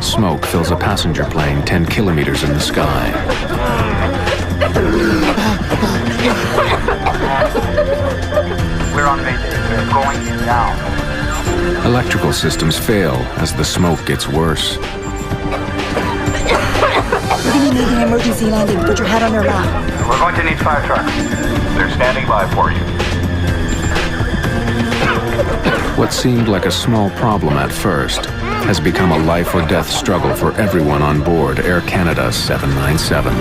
Smoke fills a passenger plane 10 kilometers in the sky. We're on Mayday. We're going down. Electrical systems fail as the smoke gets worse. We're going to need an emergency landing. Put your head on your lap. We're going to need fire trucks. They're standing by for you. What seemed like a small problem at first has become a life or death struggle for everyone on board Air Canada 797.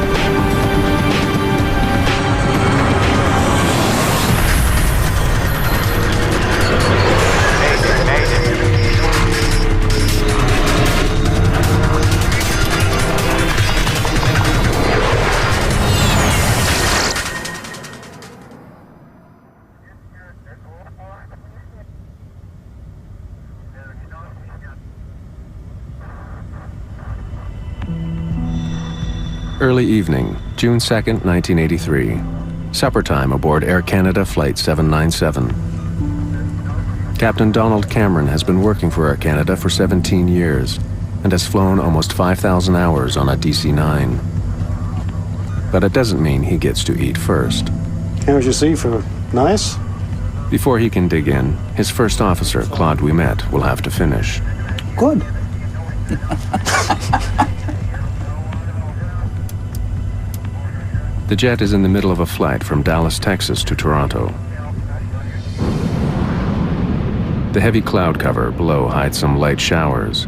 Early evening, June 2nd, 1983. Supper time aboard Air Canada Flight 797. Captain Donald Cameron has been working for Air Canada for 17 years and has flown almost 5,000 hours on a DC-9. But it doesn't mean he gets to eat first. How's your seafood? Nice? Before he can dig in, his first officer, Claude Ouimet, will have to finish. Good. The jet is in the middle of a flight from Dallas, Texas to Toronto. The heavy cloud cover below hides some light showers,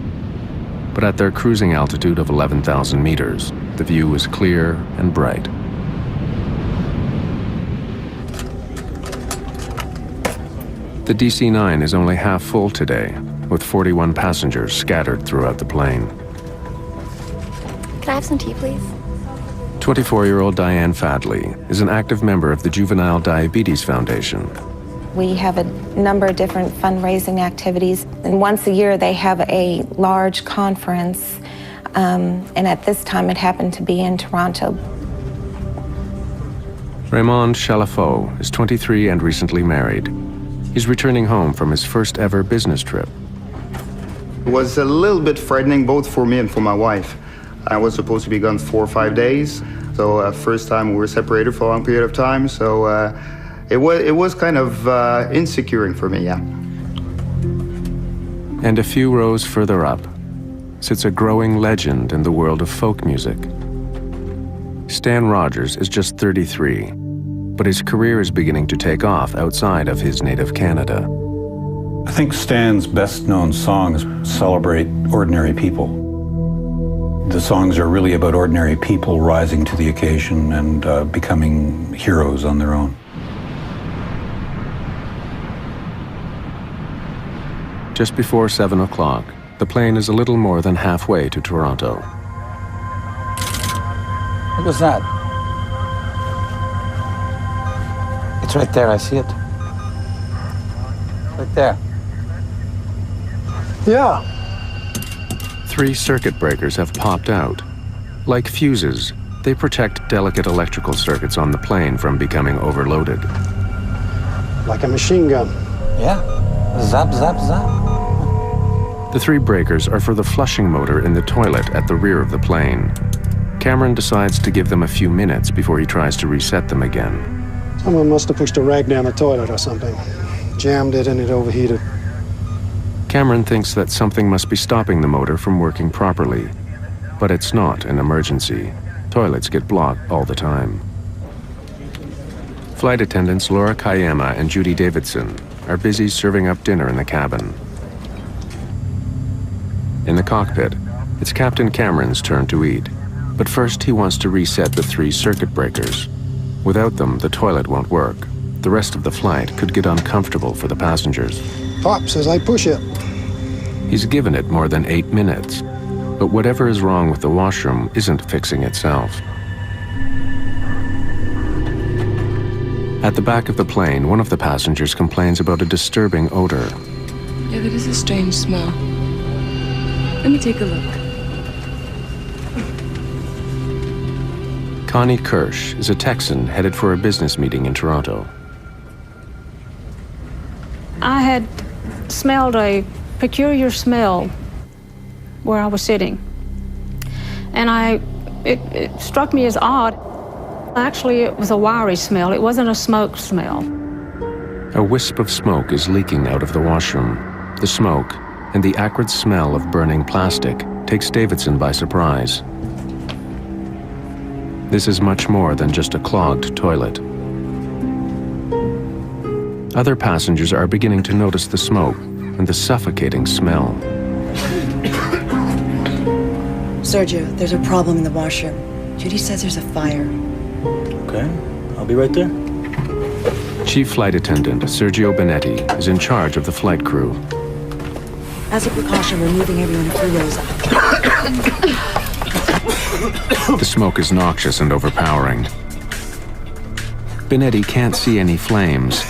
but at their cruising altitude of 11,000 meters, the view is clear and bright. The DC-9 is only half full today, with 41 passengers scattered throughout the plane. Can I have some tea, please? 24-year-old Diane Fadley is an active member of the Juvenile Diabetes Foundation. We have a number of different fundraising activities, and once a year they have a large conference, and at this time it happened to be in Toronto. Raymond Chalafaux is 23 and recently married. He's returning home from his first ever business trip. It was a little bit frightening both for me and for my wife. I was supposed to be gone 4 or 5 days, so first time we were separated for a long period of time, so it was kind of insecuring for me, yeah. And a few rows further up sits a growing legend in the world of folk music. Stan Rogers is just 33, but his career is beginning to take off outside of his native Canada. I think Stan's best-known songs celebrate ordinary people. The songs are really about ordinary people rising to the occasion and becoming heroes on their own. Just before 7 o'clock, the plane is a little more than halfway to Toronto. What was that? It's right there, I see it. Right there. Yeah. 3 circuit breakers have popped out. Like fuses, they protect delicate electrical circuits on the plane from becoming overloaded. Like a machine gun. Yeah. Zap, zap, zap. The 3 breakers are for the flushing motor in the toilet at the rear of the plane. Cameron decides to give them a few minutes before he tries to reset them again. Someone must have pushed a rag down the toilet or something. Jammed it and it overheated. Cameron thinks that something must be stopping the motor from working properly, but it's not an emergency. Toilets get blocked all the time. Flight attendants Laura Kayama and Judy Davidson are busy serving up dinner in the cabin. In the cockpit, it's Captain Cameron's turn to eat, but first he wants to reset the 3 circuit breakers. Without them, the toilet won't work. The rest of the flight could get uncomfortable for the passengers. Pop says I push it. He's given it more than 8 minutes, but whatever is wrong with the washroom isn't fixing itself. At the back of the plane, one of the passengers complains about a disturbing odor. Yeah, that is a strange smell. Let me take a look. Connie Kirsch is a Texan headed for a business meeting in Toronto. I had smelled a peculiar smell where I was sitting. And it struck me as odd. Actually, it was a wiry smell. It wasn't a smoke smell. A wisp of smoke is leaking out of the washroom. The smoke and the acrid smell of burning plastic takes Davidson by surprise. This is much more than just a clogged toilet. Other passengers are beginning to notice the smoke and the suffocating smell. Sergio, there's a problem in the washroom. Judy says there's a fire. Okay, I'll be right there. Chief Flight Attendant Sergio Benetti is in charge of the flight crew. As a precaution, we're moving everyone to 3 rows up. The smoke is noxious and overpowering. Benetti can't see any flames,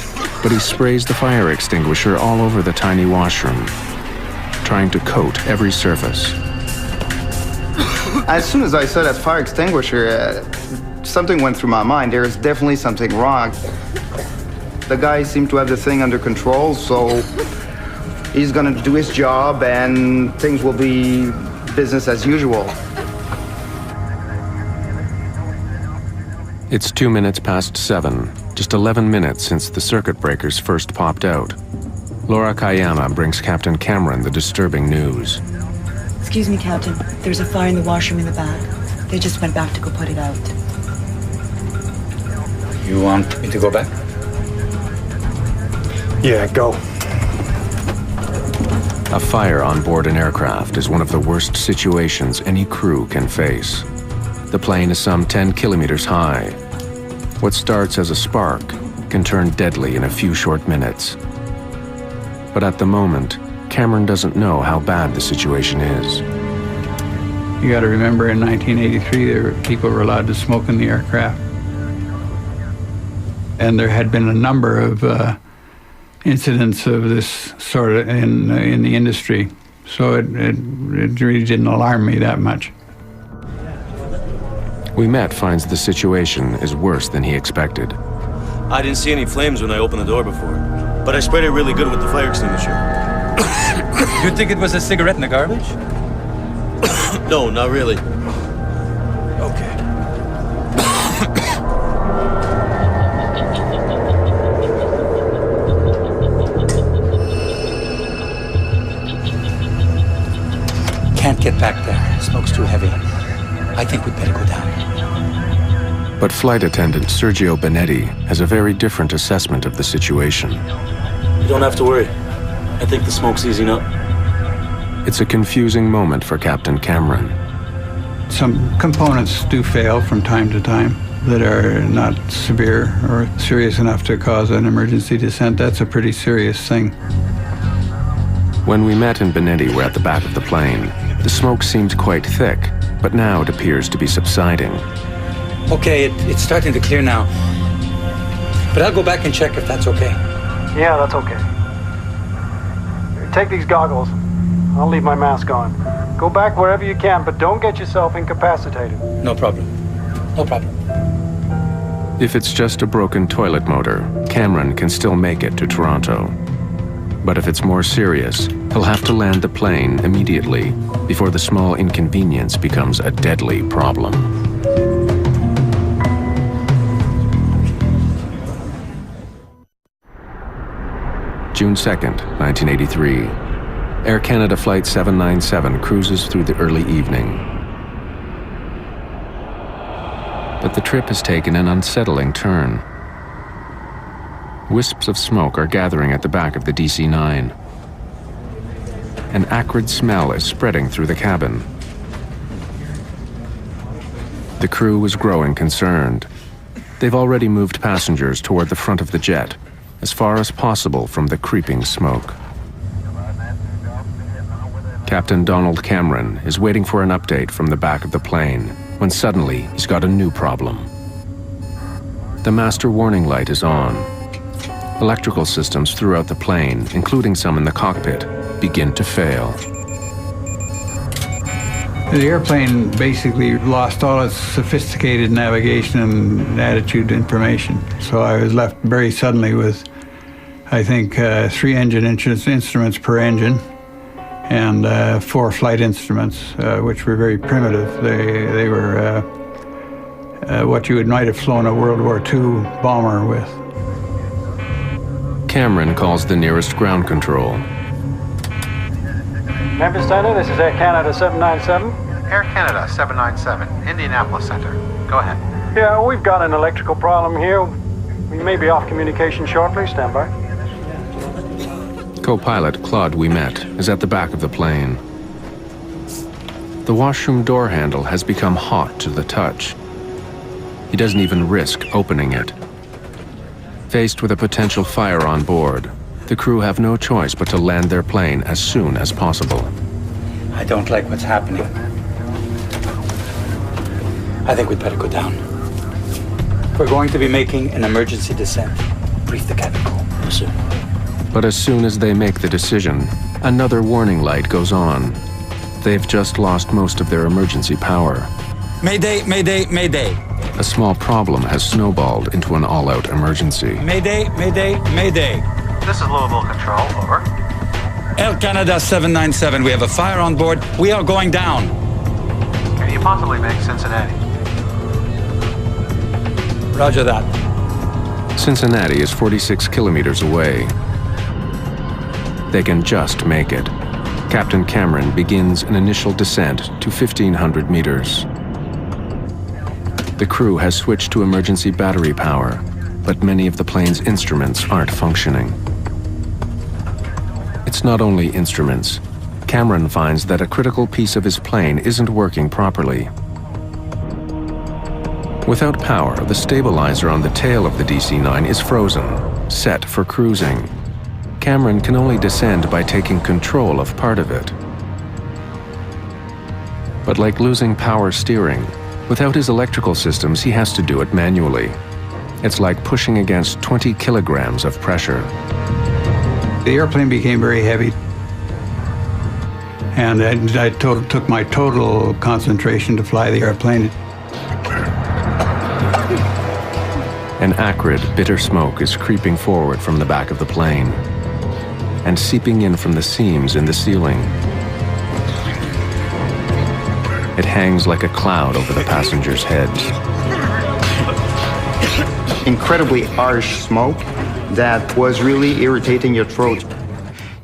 but he sprays the fire extinguisher all over the tiny washroom, trying to coat every surface. As soon as I saw that fire extinguisher, something went through my mind. There is definitely something wrong. The guy seemed to have the thing under control, so he's gonna do his job and things will be business as usual. It's 2 minutes past 7, just 11 minutes since the circuit breakers first popped out. Laura Kayama brings Captain Cameron the disturbing news. Excuse me, Captain. There's a fire in the washroom in the back. They just went back to go put it out. You want me to go back? Yeah, go. A fire on board an aircraft is one of the worst situations any crew can face. The plane is some 10 kilometers high. What starts as a spark can turn deadly in a few short minutes. But at the moment, Cameron doesn't know how bad the situation is. You got to remember, in 1983, people were allowed to smoke in the aircraft. And there had been a number of incidents of this sort of in the industry. So it really didn't alarm me that much. Ouimet finds the situation is worse than he expected. I didn't see any flames when I opened the door before, but I sprayed it really good with the fire extinguisher. You think it was a cigarette in the garbage? No, not really. Okay. Can't get back there. Smoke's too heavy. I think we'd better go down. But flight attendant Sergio Benetti has a very different assessment of the situation. You don't have to worry. I think the smoke's easing up. It's a confusing moment for Captain Cameron. Some components do fail from time to time that are not severe or serious enough to cause an emergency descent. That's a pretty serious thing. When Ouimet and Benetti were at the back of the plane, the smoke seemed quite thick, but now it appears to be subsiding. Okay, it's starting to clear now. But I'll go back and check if that's okay. Yeah, that's okay. Take these goggles. I'll leave my mask on. Go back wherever you can, but don't get yourself incapacitated. No problem. No problem. If it's just a broken toilet motor, Cameron can still make it to Toronto. But if it's more serious, he'll have to land the plane immediately before the small inconvenience becomes a deadly problem. June 2nd, 1983. Air Canada Flight 797 cruises through the early evening. But the trip has taken an unsettling turn. Wisps of smoke are gathering at the back of the DC-9. An acrid smell is spreading through the cabin. The crew is growing concerned. They've already moved passengers toward the front of the jet, as far as possible from the creeping smoke. Captain Donald Cameron is waiting for an update from the back of the plane when suddenly he's got a new problem. The master warning light is on. Electrical systems throughout the plane, including some in the cockpit, begin to fail. The airplane basically lost all its sophisticated navigation and attitude information. So I was left very suddenly with, I think, 3 engine instruments per engine, and 4 flight instruments, which were very primitive. They were what you might have flown a World War II bomber with. Cameron calls the nearest ground control. Memphis Center, this is Air Canada 797. Air Canada 797, Indianapolis Center. Go ahead. Yeah, we've got an electrical problem here. We may be off communication shortly. Stand by. Co-pilot Claude Ouimet is at the back of the plane. The washroom door handle has become hot to the touch. He doesn't even risk opening it. Faced with a potential fire on board, the crew have no choice but to land their plane as soon as possible. I don't like what's happening. I think we'd better go down. We're going to be making an emergency descent. Brief the cabin crew. Yes, sir. But as soon as they make the decision, another warning light goes on. They've just lost most of their emergency power. Mayday, mayday, mayday. A small problem has snowballed into an all-out emergency. Mayday, mayday, mayday. This is Louisville Control, over. Air Canada 797, we have a fire on board. We are going down. Can you possibly make Cincinnati? Roger that. Cincinnati is 46 kilometers away. They can just make it. Captain Cameron begins an initial descent to 1,500 meters. The crew has switched to emergency battery power, but many of the plane's instruments aren't functioning. It's not only instruments. Cameron finds that a critical piece of his plane isn't working properly. Without power, the stabilizer on the tail of the DC-9 is frozen, set for cruising. Cameron can only descend by taking control of part of it. But like losing power steering, without his electrical systems, he has to do it manually. It's like pushing against 20 kilograms of pressure. The airplane became very heavy, and I took my total concentration to fly the airplane. An acrid, bitter smoke is creeping forward from the back of the plane and seeping in from the seams in the ceiling. It hangs like a cloud over the passengers' heads. Incredibly harsh smoke that was really irritating your throat.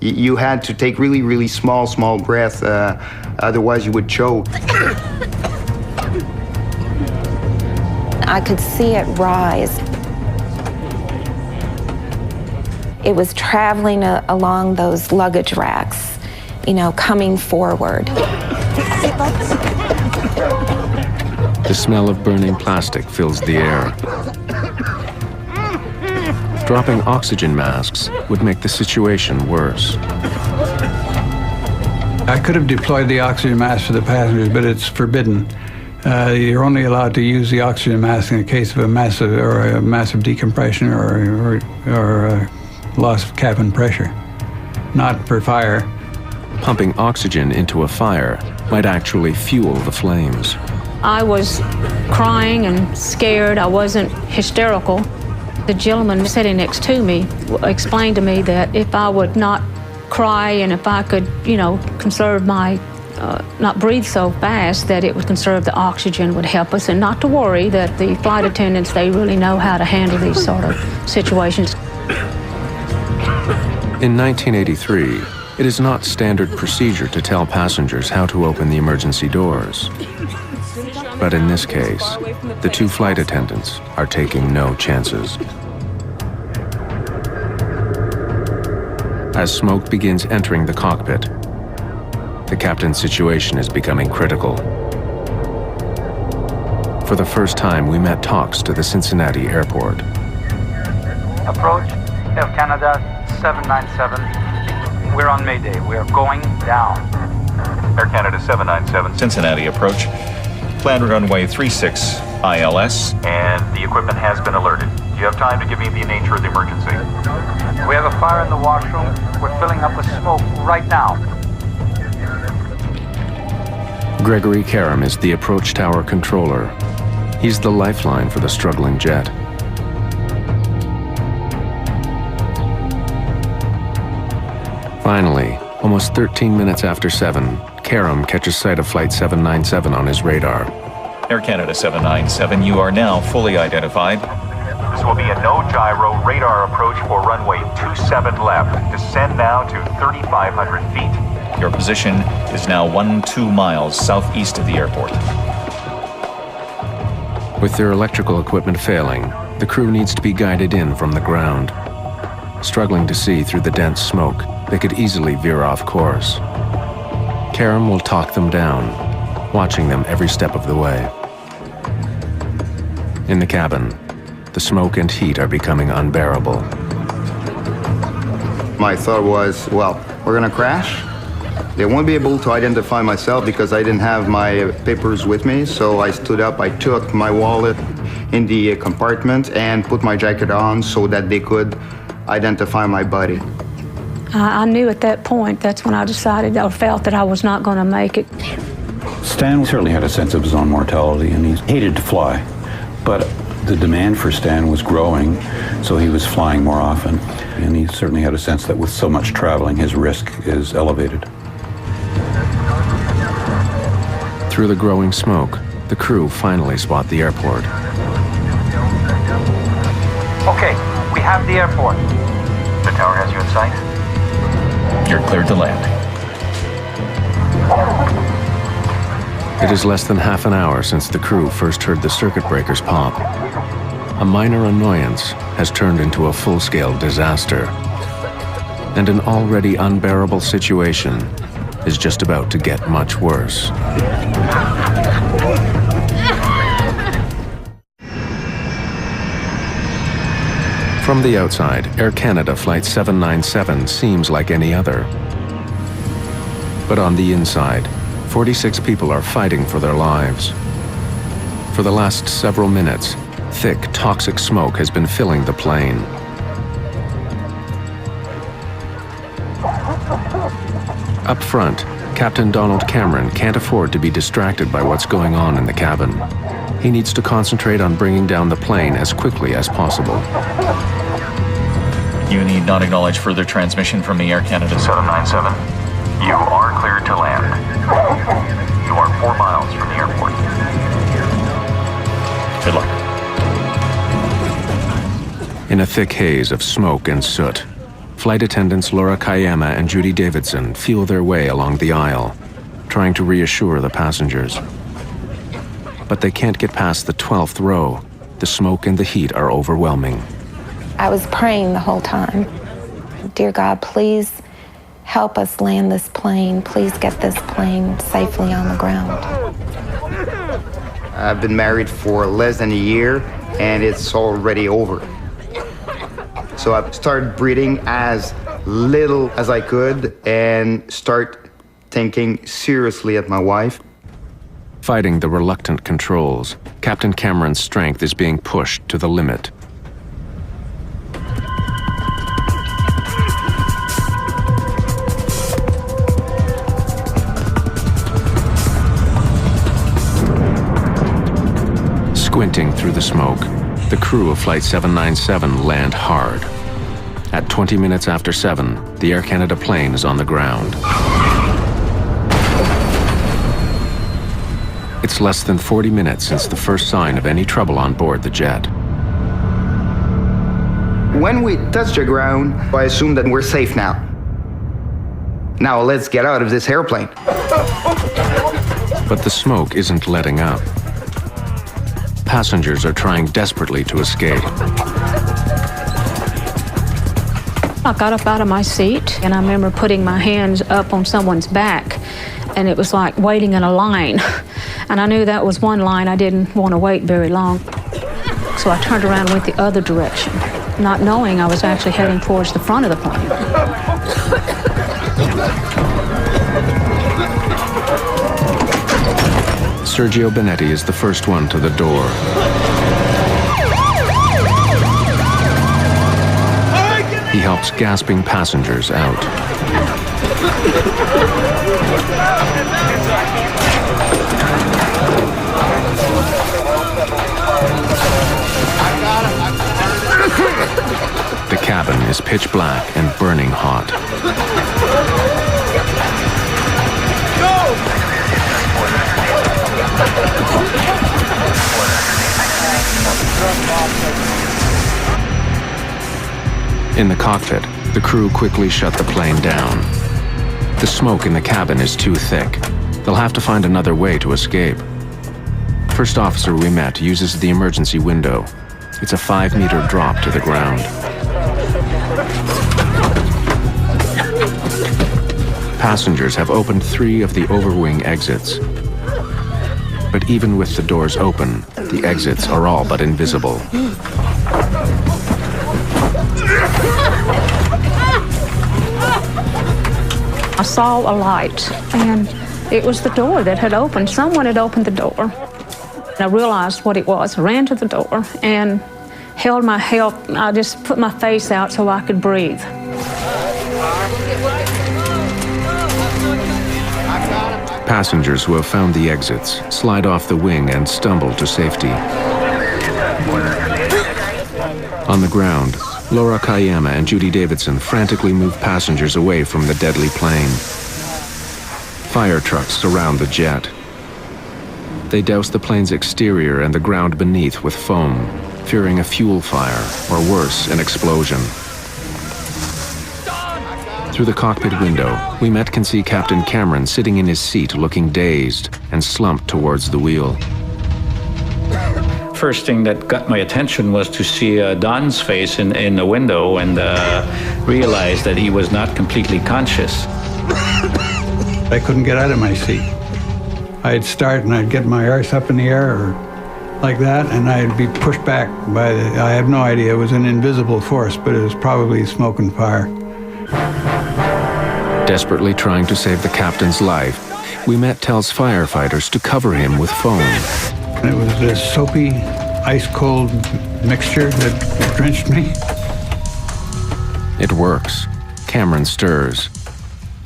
You had to take really, really small breaths, otherwise you would choke. I could see it rise. It was traveling along those luggage racks, you know, coming forward. The smell of burning plastic fills the air. Dropping oxygen masks would make the situation worse. I could have deployed the oxygen mask for the passengers, but it's forbidden. You're only allowed to use the oxygen mask in the case of a massive decompression or loss of cabin pressure, not for fire. Pumping oxygen into a fire might actually fuel the flames. I was crying and scared. I wasn't hysterical. The gentleman sitting next to me explained to me that if I would not cry and if I could, you know, conserve my, not breathe so fast, that it would conserve the oxygen, would help us, and not to worry, that the flight attendants, they really know how to handle these sort of situations. In 1983, it is not standard procedure to tell passengers how to open the emergency doors. But in this case, the 2 flight attendants are taking no chances. As smoke begins entering the cockpit, the captain's situation is becoming critical. For the first time, Ouimet talks to the Cincinnati airport. Approach, Air Canada 797. We're on Mayday. We're going down. Air Canada 797, Cincinnati approach. Plan runway 36 ILS. And the equipment has been alerted. Do you have time to give me the nature of the emergency? We have a fire in the washroom. We're filling up with smoke right now. Gregory Karam is the approach tower controller. He's the lifeline for the struggling jet. Finally, Almost 13 minutes after 7, Karam catches sight of Flight 797 on his radar. Air Canada 797, you are now fully identified. This will be a no-gyro radar approach for runway 27 left. Descend now to 3,500 feet. Your position is now 12 miles southeast of the airport. With their electrical equipment failing, the crew needs to be guided in from the ground. Struggling to see through the dense smoke, they could easily veer off course. Karam will talk them down, watching them every step of the way. In the cabin, the smoke and heat are becoming unbearable. My thought was, well, we're gonna crash. They won't be able to identify myself because I didn't have my papers with me, so I stood up, I took my wallet in the compartment and put my jacket on so that they could identify my body. I knew at that point, that's when I decided or felt that I was not going to make it. Stan certainly had a sense of his own mortality, and he hated to fly. But the demand for Stan was growing, so he was flying more often. And he certainly had a sense that with so much traveling, his risk is elevated. Through the growing smoke, the crew finally spot the airport. Okay, we have the airport. The tower has you in sight. You're cleared to land. It is less than half an hour since the crew first heard the circuit breakers pop. A minor annoyance has turned into a full-scale disaster. And an already unbearable situation is just about to get much worse. From the outside, Air Canada Flight 797 seems like any other. But on the inside, 46 people are fighting for their lives. For the last several minutes, thick, toxic smoke has been filling the plane. Up front, Captain Donald Cameron can't afford to be distracted by what's going on in the cabin. He needs to concentrate on bringing down the plane as quickly as possible. You need not acknowledge further transmission from the Air Canada 797. You are cleared to land. You are 4 miles from the airport. Good luck. In a thick haze of smoke and soot, flight attendants Laura Kayama and Judy Davidson feel their way along the aisle, trying to reassure the passengers. But they can't get past the 12th row. The smoke and the heat are overwhelming. I was praying the whole time. Dear God, please help us land this plane. Please get this plane safely on the ground. I've been married for less than a year, and it's already over. So I started breathing as little as I could and start thinking seriously at my wife. Fighting the reluctant controls, Captain Cameron's strength is being pushed to the limit. Squinting through the smoke, the crew of Flight 797 land hard. At 20 minutes after 7, the Air Canada plane is on the ground. It's less than 40 minutes since the first sign of any trouble on board the jet. When we touch the ground, I assume that we're safe now. Now let's get out of this airplane. But the smoke isn't letting up. Passengers are trying desperately to escape. I got up out of my seat, and I remember putting my hands up on someone's back, and it was like waiting in a line. And I knew that was one line I didn't want to wait very long. So I turned around and went the other direction, not knowing I was actually heading towards the front of the plane. Sergio Benetti is the first one to the door. He helps gasping passengers out. The cabin is pitch black and burning hot. In the cockpit, the crew quickly shut the plane down. The smoke in the cabin is too thick. They'll have to find another way to escape. First officer we met uses the emergency window. It's a 5-meter drop to the ground. Passengers have opened 3 of the overwing exits. But even with the doors open, the exits are all but invisible. I saw a light, and it was the door that had opened. Someone had opened the door. I realized what it was. I ran to the door and held my help. I just put my face out so I could breathe. Passengers who have found the exits slide off the wing and stumble to safety. On the ground, Laura Kayama and Judy Davidson frantically move passengers away from the deadly plane. Fire trucks surround the jet. They douse the plane's exterior and the ground beneath with foam, fearing a fuel fire or worse, an explosion. Through the cockpit window, we can see Captain Cameron sitting in his seat looking dazed and slumped towards the wheel. First thing that got my attention was to see Don's face in the window and realize that he was not completely conscious. I couldn't get out of my seat. I'd start and I'd get my arse up in the air or like that, and I'd be pushed back by I have no idea, it was an invisible force, but it was probably smoke and fire. Desperately trying to save the captain's life, we tells firefighters to cover him with foam. It was this soapy, ice-cold mixture that drenched me. It works. Cameron stirs.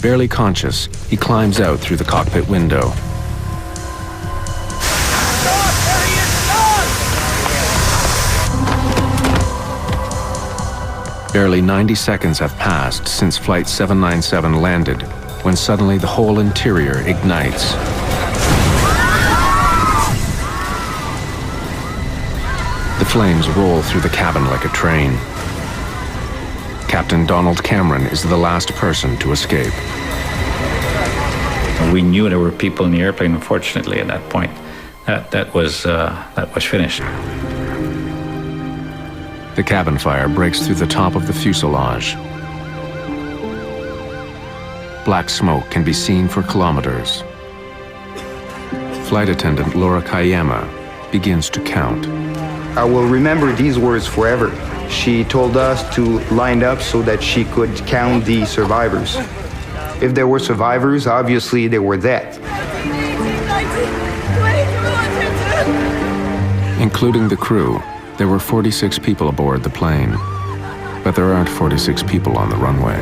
Barely conscious, he climbs out through the cockpit window. Barely 90 seconds have passed since Flight 797 landed, when suddenly the whole interior ignites. The flames roll through the cabin like a train. Captain Donald Cameron is the last person to escape. We knew there were people in the airplane, unfortunately, at that point. That was finished. The cabin fire breaks through the top of the fuselage. Black smoke can be seen for kilometers. Flight attendant Laura Kayama begins to count. I will remember these words forever. She told us to line up so that she could count the survivors. If there were survivors, obviously they were dead. Including the crew, there were 46 people aboard the plane. But there aren't 46 people on the runway.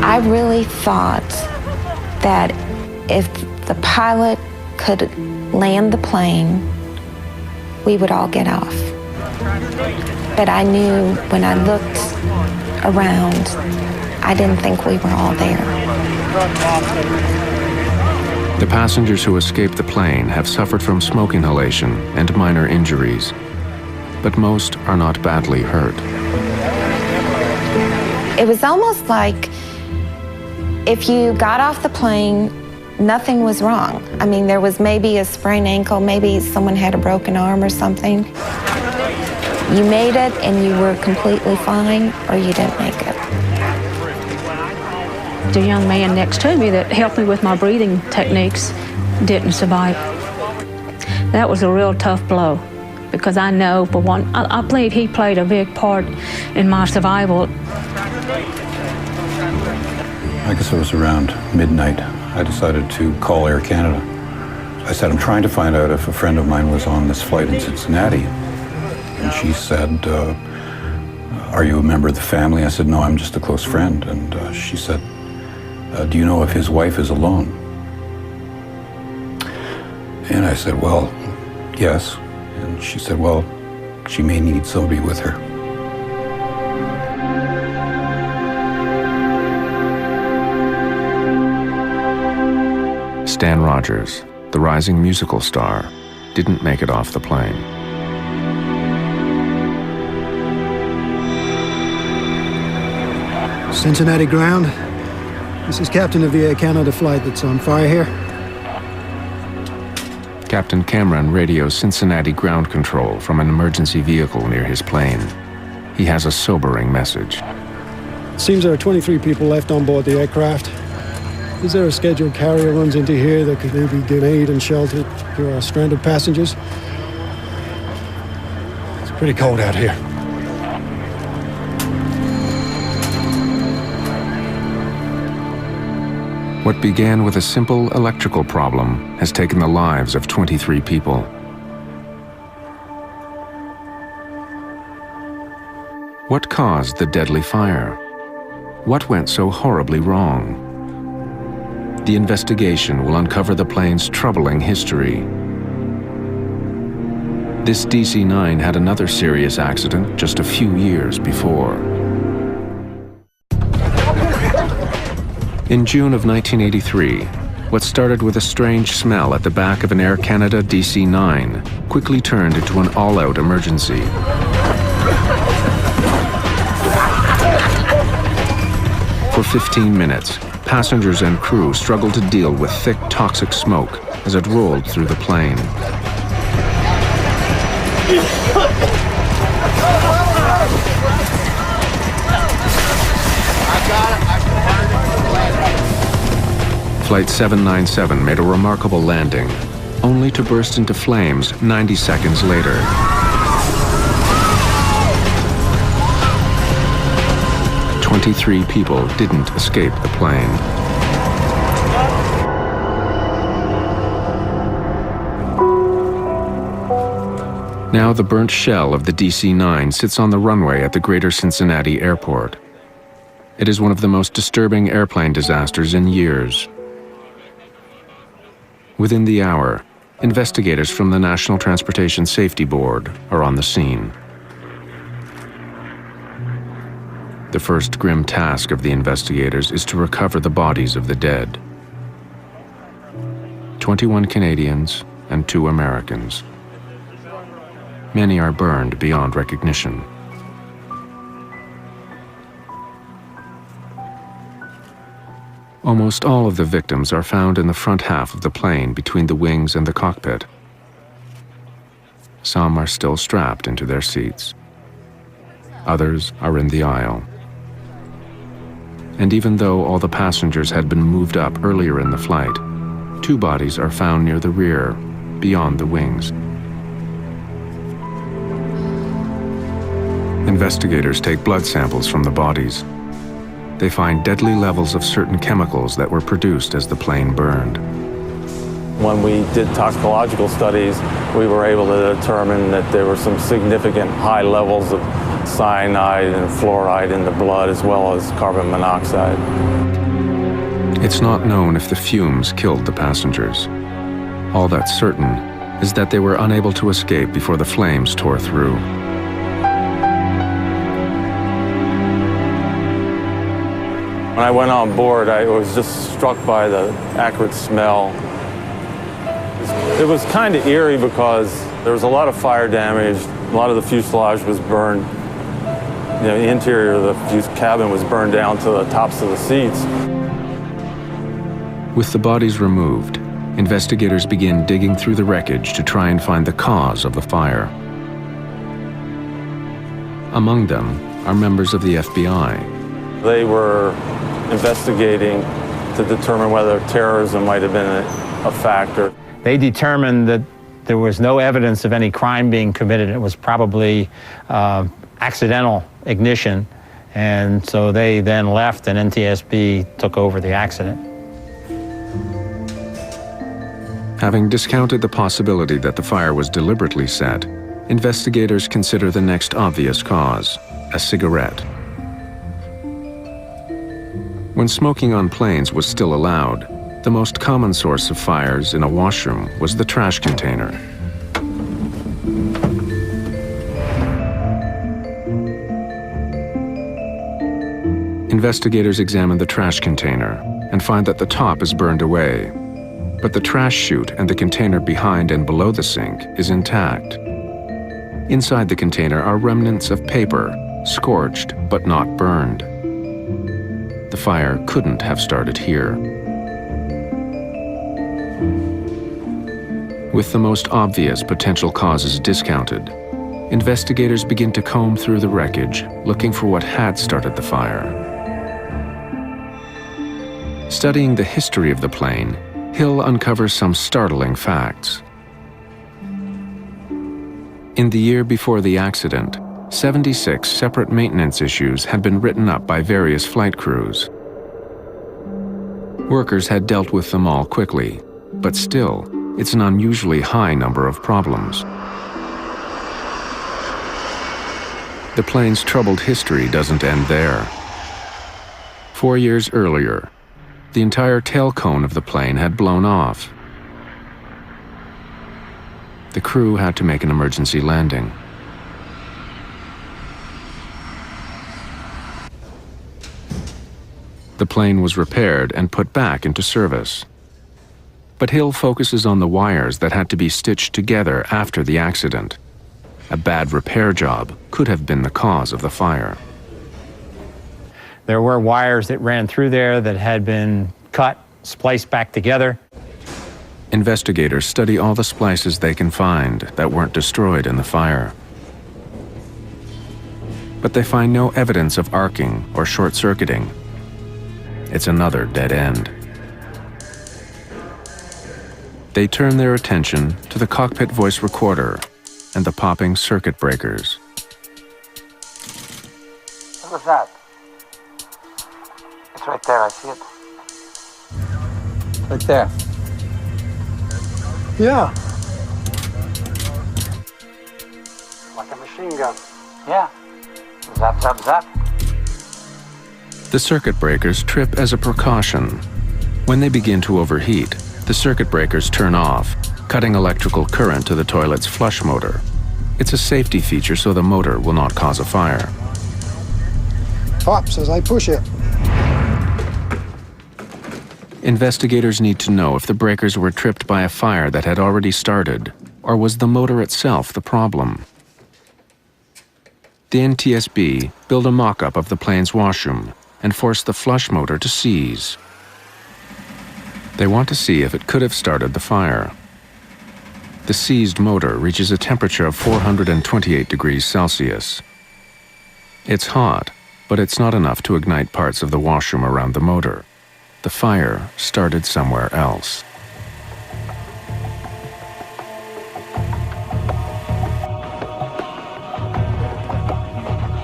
I really thought that if the pilot could land the plane, we would all get off. But I knew when I looked around, I didn't think we were all there. The passengers who escaped the plane have suffered from smoke inhalation and minor injuries, but most are not badly hurt. It was almost like if you got off the plane, nothing was wrong. I mean, there was maybe a sprained ankle, maybe someone had a broken arm or something. You made it and you were completely fine, or you didn't make it. The young man next to me that helped me with my breathing techniques didn't survive. That was a real tough blow, because I know, for one, I believe he played a big part in my survival. I guess it was around midnight. I decided to call Air Canada. I said, I'm trying to find out if a friend of mine was on this flight in Cincinnati. And she said, are you a member of the family? I said, no, I'm just a close friend. And she said, do you know if his wife is alone? And I said, well, yes. And she said, well, she may need somebody with her. Stan Rogers, the rising musical star, didn't make it off the plane. Cincinnati ground. This is captain of the Air Canada flight that's on fire here. Captain Cameron radios Cincinnati ground control from an emergency vehicle near his plane. He has a sobering message. It seems there are 23 people left on board the aircraft. Is there a scheduled carrier runs into here that could maybe give aid and shelter to our stranded passengers? It's pretty cold out here. What began with a simple electrical problem has taken the lives of 23 people. What caused the deadly fire? What went so horribly wrong? The investigation will uncover the plane's troubling history. This DC-9 had another serious accident just a few years before. In June of 1983, what started with a strange smell at the back of an Air Canada DC-9 quickly turned into an all-out emergency. For 15 minutes, passengers and crew struggled to deal with thick, toxic smoke as it rolled through the plane. Flight 797 made a remarkable landing, only to burst into flames 90 seconds later. "23 people didn't escape the plane. Now the burnt shell of the DC-9 sits on the runway at the Greater Cincinnati Airport. It is one of the most disturbing airplane disasters in years. Within the hour, investigators from the National Transportation Safety Board are on the scene. The first grim task of the investigators is to recover the bodies of the dead. 21 Canadians and 2 Americans. Many are burned beyond recognition. Almost all of the victims are found in the front half of the plane between the wings and the cockpit. Some are still strapped into their seats. Others are in the aisle. And even though all the passengers had been moved up earlier in the flight, 2 bodies are found near the rear, beyond the wings. Investigators take blood samples from the bodies. They find deadly levels of certain chemicals that were produced as the plane burned. When we did toxicological studies, we were able to determine that there were some significant high levels of cyanide and fluoride in the blood, as well as carbon monoxide. It's not known if the fumes killed the passengers. All that's certain is that they were unable to escape before the flames tore through. When I went on board, I was just struck by the acrid smell. It was kind of eerie because there was a lot of fire damage. A lot of the fuselage was burned. You know, the interior of the cabin was burned down to the tops of the seats. With the bodies removed, investigators begin digging through the wreckage to try and find the cause of the fire. Among them are members of the FBI. They were investigating to determine whether terrorism might have been a factor. They determined that there was no evidence of any crime being committed. It was probably accidental ignition, and so they then left and NTSB took over the accident. Having discounted the possibility that the fire was deliberately set, investigators consider the next obvious cause, a cigarette. When smoking on planes was still allowed, the most common source of fires in a washroom was the trash container. Investigators examine the trash container and find that the top is burned away. but the trash chute and the container behind and below the sink is intact. Inside the container are remnants of paper, scorched but not burned. The fire couldn't have started here. With the most obvious potential causes discounted, investigators begin to comb through the wreckage, looking for what had started the fire. Studying the history of the plane, Hill uncovers some startling facts. In the year before the accident, 76 separate maintenance issues had been written up by various flight crews. Workers had dealt with them all quickly, but still, it's an unusually high number of problems. The plane's troubled history doesn't end there. 4 years earlier, the entire tail cone of the plane had blown off. The crew had to make an emergency landing. The plane was repaired and put back into service. But Hill focuses on the wires that had to be stitched together after the accident. A bad repair job could have been the cause of the fire. There were wires that ran through there that had been cut, spliced back together. Investigators study all the splices they can find that weren't destroyed in the fire. But they find no evidence of arcing or short-circuiting. It's another dead end. They turn their attention to the cockpit voice recorder and the popping circuit breakers. What was that? It's right there, I see it. Right there. Yeah. Like a machine gun. Yeah. Zap, zap, zap. The circuit breakers trip as a precaution. When they begin to overheat, the circuit breakers turn off, cutting electrical current to the toilet's flush motor. It's a safety feature so the motor will not cause a fire. Pops as I push it. Investigators need to know if the breakers were tripped by a fire that had already started, or was the motor itself the problem. The NTSB build a mock-up of the plane's washroom and force the flush motor to seize. They want to see if it could have started the fire. The seized motor reaches a temperature of 428 degrees Celsius. It's hot, but it's not enough to ignite parts of the washroom around the motor. The fire started somewhere else.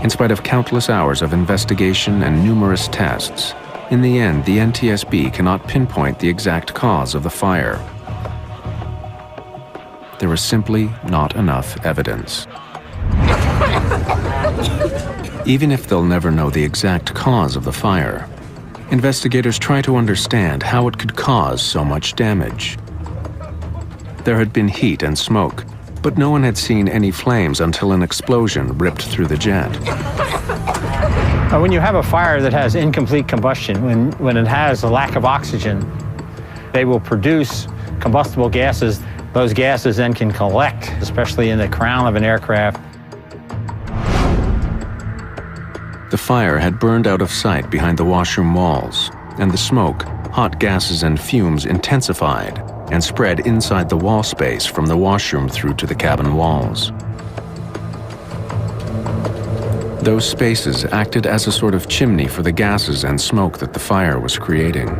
In spite of countless hours of investigation and numerous tests, in the end, the NTSB cannot pinpoint the exact cause of the fire. There is simply not enough evidence. Even if they'll never know the exact cause of the fire, investigators try to understand how it could cause so much damage. There had been heat and smoke, but no one had seen any flames until an explosion ripped through the jet. When you have a fire that has incomplete combustion, when it has a lack of oxygen, they will produce combustible gases. Those gases then can collect, especially in the crown of an aircraft. The fire had burned out of sight behind the washroom walls, and the smoke, hot gases and fumes intensified and spread inside the wall space from the washroom through to the cabin walls. Those spaces acted as a sort of chimney for the gases and smoke that the fire was creating.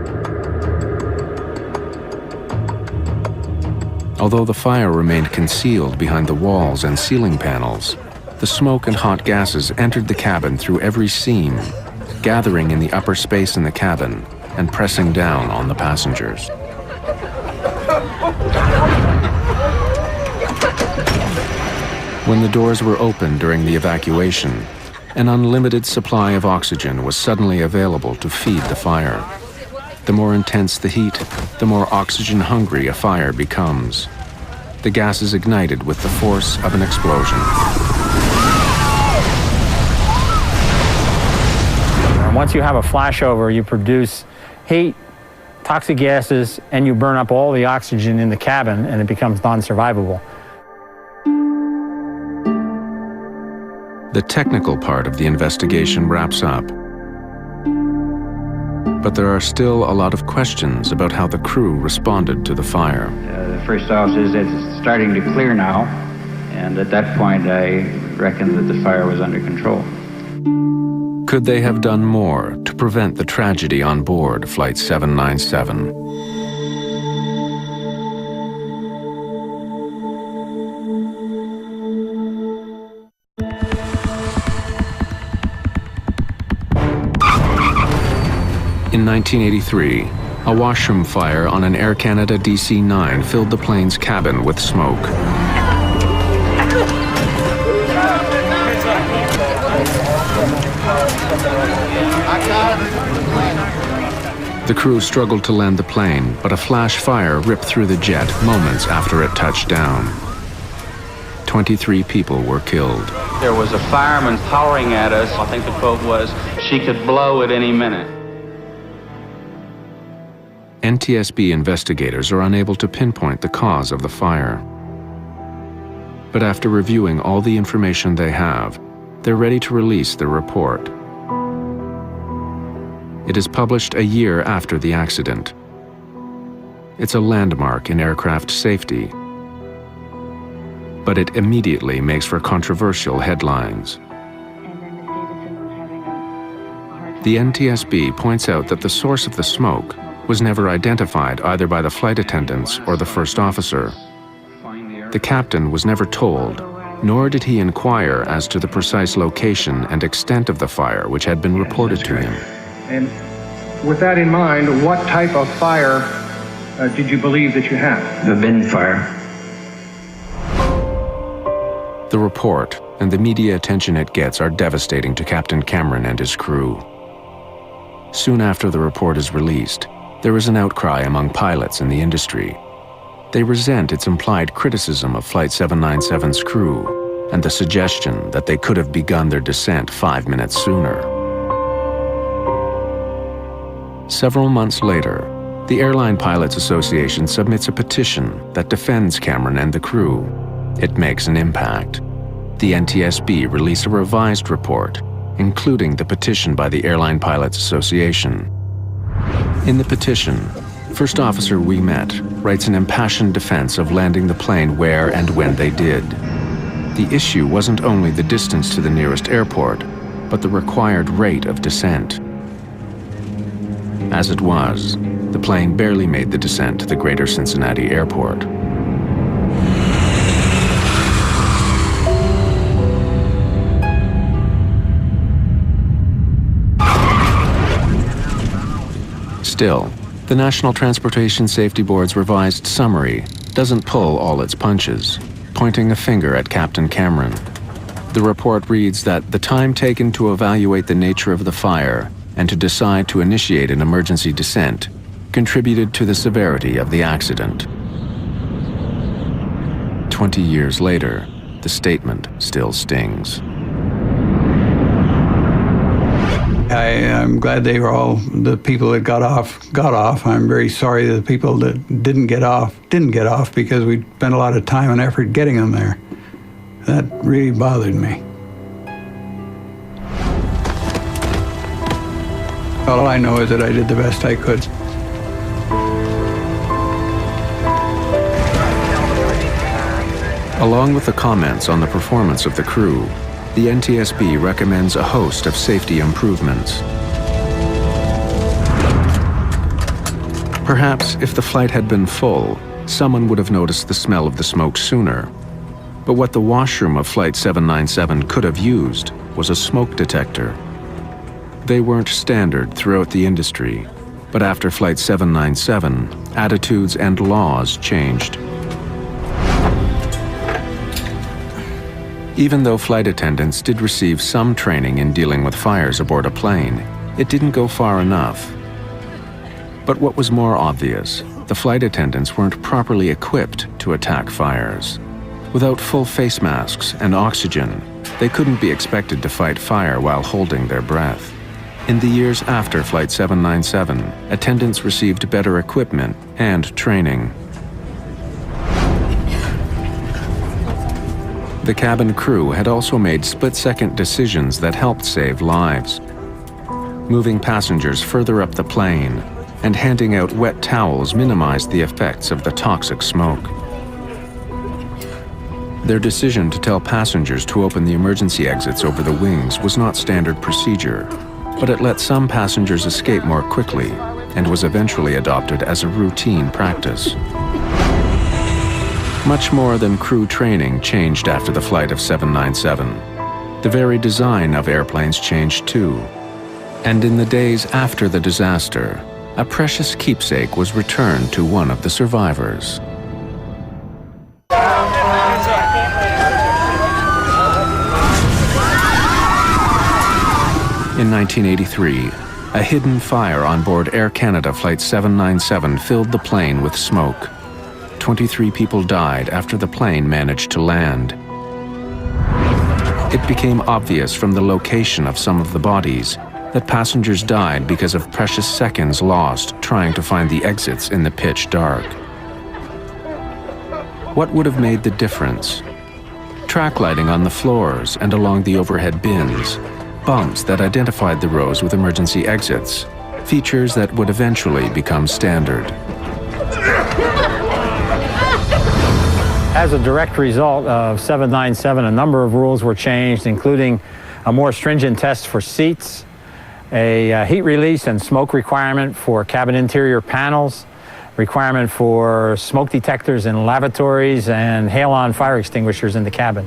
Although the fire remained concealed behind the walls and ceiling panels, the smoke and hot gases entered the cabin through every seam, gathering in the upper space in the cabin and pressing down on the passengers. When the doors were opened during the evacuation, an unlimited supply of oxygen was suddenly available to feed the fire. The more intense the heat, the more oxygen-hungry a fire becomes. The gases ignited with the force of an explosion. Once you have a flashover, you produce heat toxic gases and you burn up all the oxygen in the cabin and it becomes non-survivable. The technical part of the investigation wraps up. But there are still a lot of questions about how the crew responded to the fire. The first thought is it's starting to clear now, and at that point I reckoned that the fire was under control. Could they have done more to prevent the tragedy on board Flight 797? In 1983, a washroom fire on an Air Canada DC-9 filled the plane's cabin with smoke. The crew struggled to land the plane, but a flash fire ripped through the jet moments after it touched down. 23 people were killed. There was a fireman hollering at us. I think the quote was, "She could blow at any minute." NTSB investigators are unable to pinpoint the cause of the fire. But after reviewing all the information they have, they're ready to release their report. It is published a year after the accident. It's a landmark in aircraft safety, but it immediately makes for controversial headlines. The NTSB points out that the source of the smoke was never identified either by the flight attendants or the first officer. The captain was never told, nor did he inquire as to the precise location and extent of the fire which had been reported to him. And with that in mind, what type of fire did you believe that you had? A bin fire. The report and the media attention it gets are devastating to Captain Cameron and his crew. Soon after the report is released, there is an outcry among pilots in the industry. They resent its implied criticism of Flight 797's crew and the suggestion that they could have begun their descent 5 minutes sooner. Several months later, the Airline Pilots Association submits a petition that defends Cameron and the crew. It makes an impact. The NTSB released a revised report, including the petition by the Airline Pilots Association. In the petition, First Officer We Met writes an impassioned defense of landing the plane where and when they did. The issue wasn't only the distance to the nearest airport, but the required rate of descent. As it was, the plane barely made the descent to the greater Cincinnati airport. Still, the National Transportation Safety Board's revised summary doesn't pull all its punches, pointing a finger at Captain Cameron. The report reads that the time taken to evaluate the nature of the fire and to decide to initiate an emergency descent contributed to the severity of the accident. 20 years later, the statement still stings. I'm glad they were all, the people that got off. I'm very sorry that the people that didn't get off, because we spent a lot of time and effort getting them there. That really bothered me. All I know is that I did the best I could. Along with the comments on the performance of the crew, the NTSB recommends a host of safety improvements. Perhaps if the flight had been full, someone would have noticed the smell of the smoke sooner. But what the washroom of Flight 797 could have used was a smoke detector. They weren't standard throughout the industry, but after Flight 797, attitudes and laws changed. Even though flight attendants did receive some training in dealing with fires aboard a plane, it didn't go far enough. But what was more obvious, the flight attendants weren't properly equipped to attack fires. Without full face masks and oxygen, they couldn't be expected to fight fire while holding their breath. In the years after Flight 797, attendants received better equipment and training. The cabin crew had also made split-second decisions that helped save lives. Moving passengers further up the plane and handing out wet towels minimized the effects of the toxic smoke. Their decision to tell passengers to open the emergency exits over the wings was not standard procedure, but it let some passengers escape more quickly and was eventually adopted as a routine practice. Much more than crew training changed after the flight of 797. The very design of airplanes changed too. And in the days after the disaster, a precious keepsake was returned to one of the survivors. In 1983, a hidden fire on board Air Canada Flight 797 filled the plane with smoke. 23 people died after the plane managed to land. It became obvious from the location of some of the bodies that passengers died because of precious seconds lost trying to find the exits in the pitch dark. What would have made the difference? Track lighting on the floors and along the overhead bins, bumps that identified the rows with emergency exits, features that would eventually become standard. As a direct result of 797, a number of rules were changed, including a more stringent test for seats, a heat release and smoke requirement for cabin interior panels, requirement for smoke detectors in lavatories, and halon fire extinguishers in the cabin.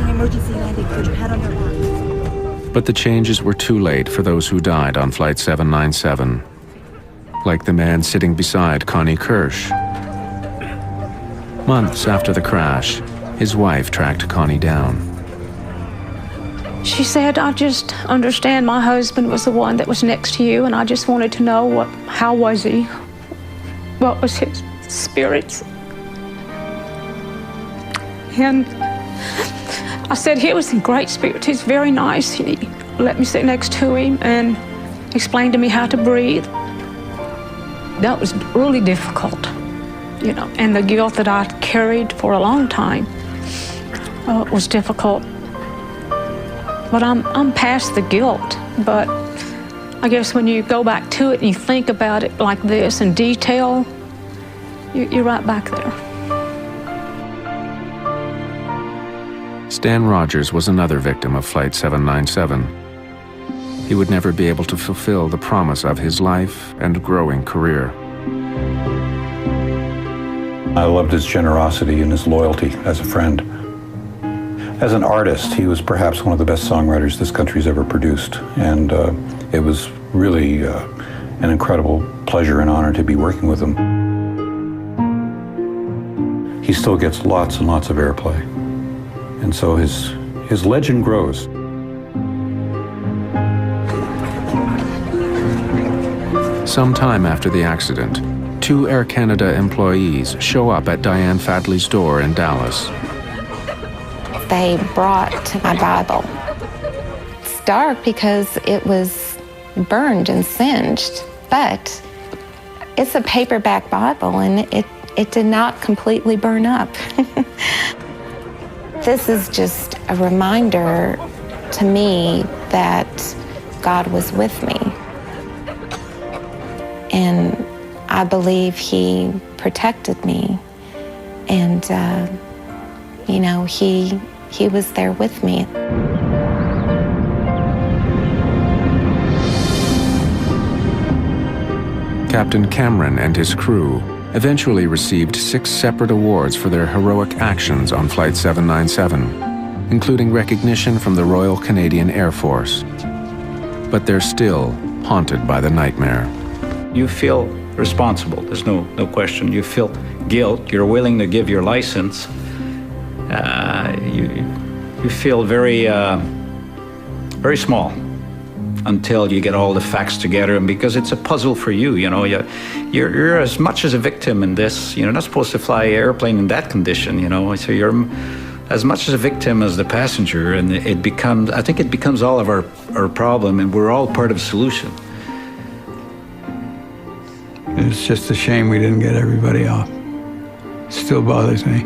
Emergency landing. Put your head on your back. But the changes were too late for those who died on Flight 797, like the man sitting beside Connie Kirsch. Months after the crash, his wife tracked Connie down. She said, I just understand my husband was the one that was next to you, and I just wanted to know how was he? What was his spirits? And I said, he was in great spirits. He's very nice. He let me sit next to him and explained to me how to breathe. That was really difficult, you know, and the guilt that I carried for a long time was difficult. But I'm past the guilt. But I guess when you go back to it and you think about it like this in detail, you're right back there. Stan Rogers was another victim of Flight 797. He would never be able to fulfill the promise of his life and growing career. I loved his generosity and his loyalty as a friend. As an artist, he was perhaps one of the best songwriters this country's ever produced, and it was really an incredible pleasure and honor to be working with him. He still gets lots and lots of airplay, and so his legend grows. Sometime after the accident, 2 Air Canada employees show up at Diane Fadley's door in Dallas. They brought my Bible. It's dark because it was burned and singed, but it's a paperback Bible, and it did not completely burn up. This is just a reminder to me that God was with me. And I believe He protected me. And, you know, He was there with me. Captain Cameron and his crew eventually received 6 separate awards for their heroic actions on Flight 797, including recognition from the Royal Canadian Air Force. But they're still haunted by the nightmare. You feel responsible, there's no question. You feel guilt, you're willing to give your license. You feel very, very small until you get all the facts together, and because it's a puzzle for you, you know, you're as much as a victim in this. You're not supposed to fly an airplane in that condition, you know, so you're as much as a victim as the passenger, and I think it becomes all of our problem, and we're all part of the solution. It's just a shame we didn't get everybody off. Still bothers me.